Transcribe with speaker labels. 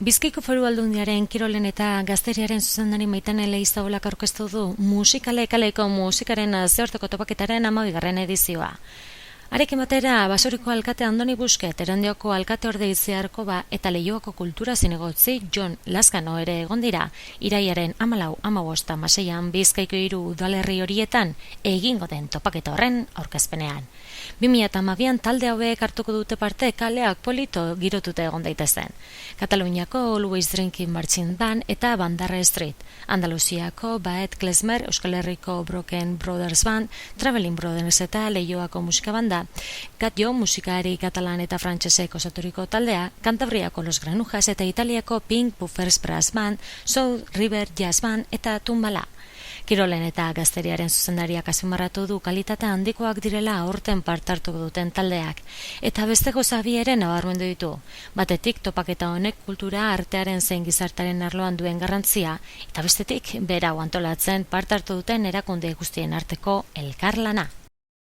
Speaker 1: Bizkaiko Foru Aldundiaren kirolen eta gazteriaren zuzendari Maitane Leizaolak aurkeztu du Musikale kaleko musikaren nazioarteko topaketaren 12. edizioa. Arekin batera, Basauriko alkate Andoni Busquet, Erandioko alkate orde Itziarkoba eta Leioako kultura zinegotzi Jon Lazkano ere egon dira, iraiaren 14, 15, 16 Bizkaiko 3 udalerri horietan egingo den topaketa horren aurkezpenean. 2012an talde hauek hartuko dute parte kaleak polito girotuta egon daitezen. Kataluniako Always Drinking Marching Band eta Bandarra Street, Andaluziako Baet Klezmer, Euskal Herriko Broken Brothers Band, Traveling Brothers eta Leioako musika banda, Gatjo musikari katalan eta frantsesek osaturiko taldea, Cantabriako Los Granujas eta Italiako Pink Puffers Brass Band, South River Jazz Band eta Tumbala. Kirolen eta gazteriaren zuzendariak azpimarratu du kalitate handikoak direla aurten parte hartuko duten taldeak, eta beste gozabieren nabarmendu ditu. Batetik topaketa honek kultura, artearen zein gizartaren arloan duen garrantzia, eta bestetik berau antolatzen parte hartu duten erakunde guztien arteko elkarlana.